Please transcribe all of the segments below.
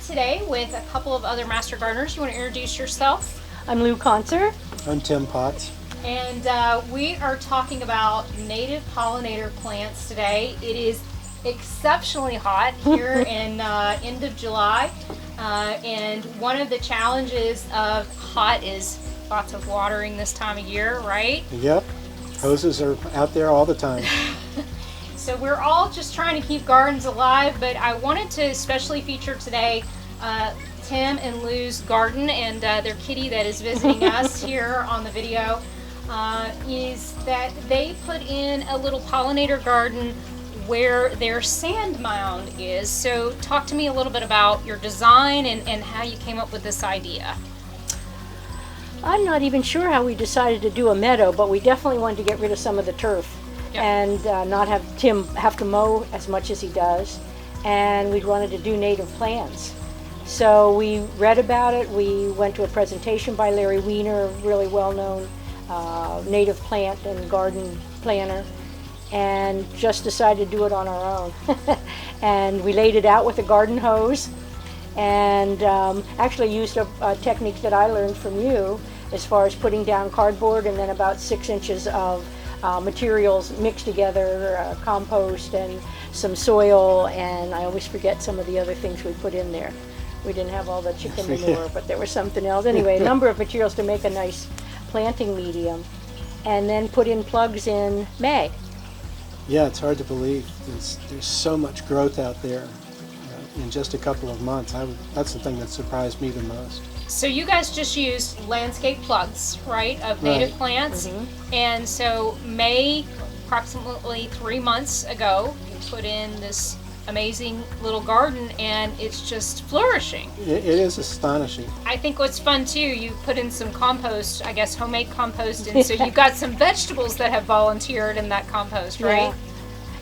today with a couple of other master gardeners. You want to introduce yourself? I'm Lou Conser. I'm Tim Potts. And we are talking about native pollinator plants today. It is exceptionally hot here in end of July. And one of the challenges of hot is lots of watering this time of year, right? Yep. Hoses are out there all the time. So we're all just trying to keep gardens alive, but I wanted to especially feature today Tim and Lou's garden and their kitty that is visiting us here on the video. Is that they put in a little pollinator garden where their sand mound is. So talk to me a little bit about your design and how you came up with this idea. I'm not even sure how we decided to do a meadow, but we definitely wanted to get rid of some of the turf. Yep. And not have Tim have to mow as much as he does. And we wanted to do native plants. So we read about it. We went to a presentation by Larry Weiner, a really well-known native plant and garden planner, and just decided to do it on our own. And we laid it out with a garden hose, and actually used a technique that I learned from you as far as putting down cardboard and then about 6 inches of materials mixed together, compost and some soil, and I always forget some of the other things we put in there. We didn't have all the chicken manure, but there was something else. Anyway, a number of materials to make a nice planting medium, and then put in plugs in May. Yeah, it's hard to believe. There's so much growth out there in just a couple of months. That's the thing that surprised me the most. So you guys just used landscape plugs, right, of native plants. Mm-hmm. And so May, approximately 3 months ago, you put in this amazing little garden, and it's just flourishing. It is astonishing. I think what's fun too, you put in some compost, I guess homemade compost, and so you've got some vegetables that have volunteered in that compost, right?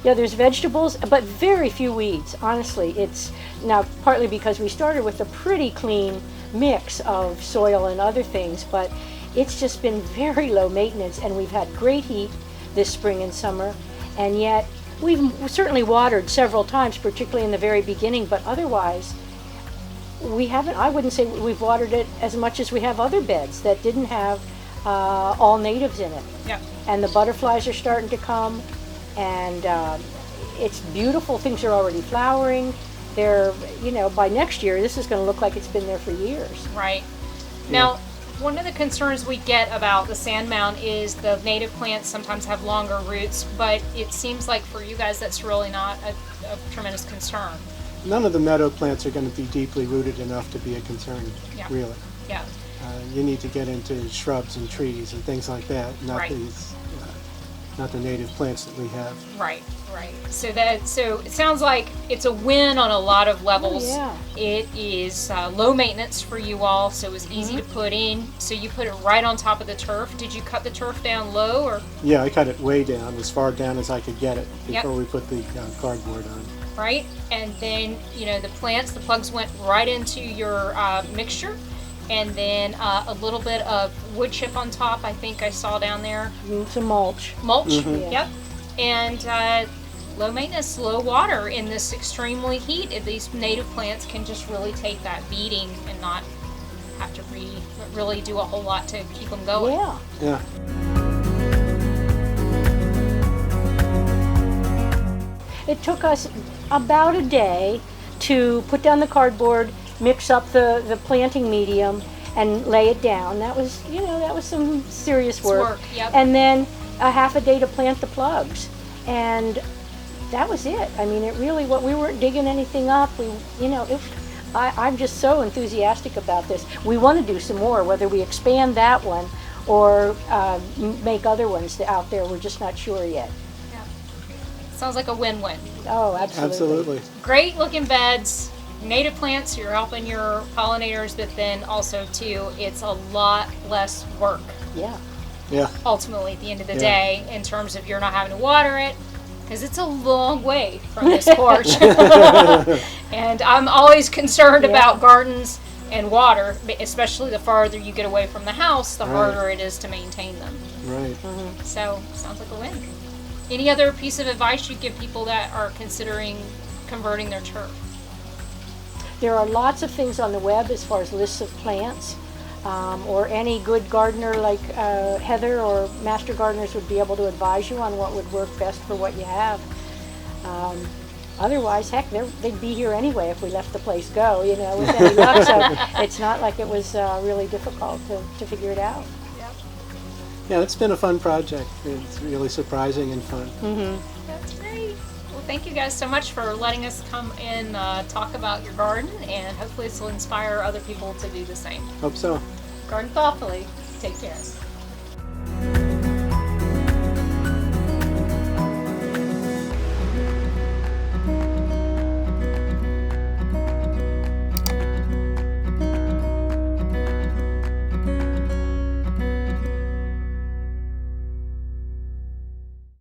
Yeah, there's vegetables, but very few weeds. Honestly, it's now partly because we started with a pretty clean mix of soil and other things, but it's just been very low maintenance, and we've had great heat this spring and summer, and yet we've certainly watered several times, particularly in the very beginning, but otherwise we haven't. I wouldn't say we've watered it as much as we have other beds that didn't have all natives in it. Yeah. And the butterflies are starting to come, and it's beautiful. Things are already flowering. They're, by next year, this is going to look like it's been there for years. Right. Now, one of the concerns we get about the sand mound is the native plants sometimes have longer roots, but it seems like for you guys that's really not a tremendous concern. None of the meadow plants are going to be deeply rooted enough to be a concern, really. Yeah. You need to get into shrubs and trees and things like that, not not the native plants that we have. Right. So it sounds like it's a win on a lot of levels. Oh, yeah. It is low maintenance for you all, so it was easy to put in. So you put it right on top of the turf. Did you cut the turf down low, or? Yeah, I cut it way down, as far down as I could get it before we put the cardboard on. Right, and then the plugs went right into your mixture. And then a little bit of wood chip on top, I think I saw down there. Some mulch. Yep. And low maintenance, low water in this extremely heat. These native plants can just really take that beating and not have to really do a whole lot to keep them going. Yeah. It took us about a day to put down the cardboard, mix up the planting medium, and lay it down. That was, some serious work. Yep. And then a half a day to plant the plugs, and that was it. I mean, it really, we weren't digging anything up. I'm just so enthusiastic about this. We want to do some more, whether we expand that one or make other ones out there. We're just not sure yet. Yeah. Sounds like a win-win. Oh, absolutely. Great looking beds. Native plants, you're helping your pollinators, but then also too, it's a lot less work. Yeah. Ultimately, at the end of the day, in terms of you're not having to water it, because it's a long way from this porch. And I'm always concerned about gardens and water, especially the farther you get away from the house, the harder it is to maintain them. Right. So, sounds like a win. Any other piece of advice you'd give people that are considering converting their turf? There are lots of things on the web as far as lists of plants, or any good gardener like Heather or master gardeners would be able to advise you on what would work best for what you have. Otherwise, heck, they'd be here anyway if we let the place go, you know, with any luck. So it's not like it was really difficult to figure it out. Yeah, it's been a fun project. It's really surprising and fun. That's great. Well, thank you guys so much for letting us come and talk about your garden, and hopefully this will inspire other people to do the same. Hope so. Garden thoughtfully. Take care.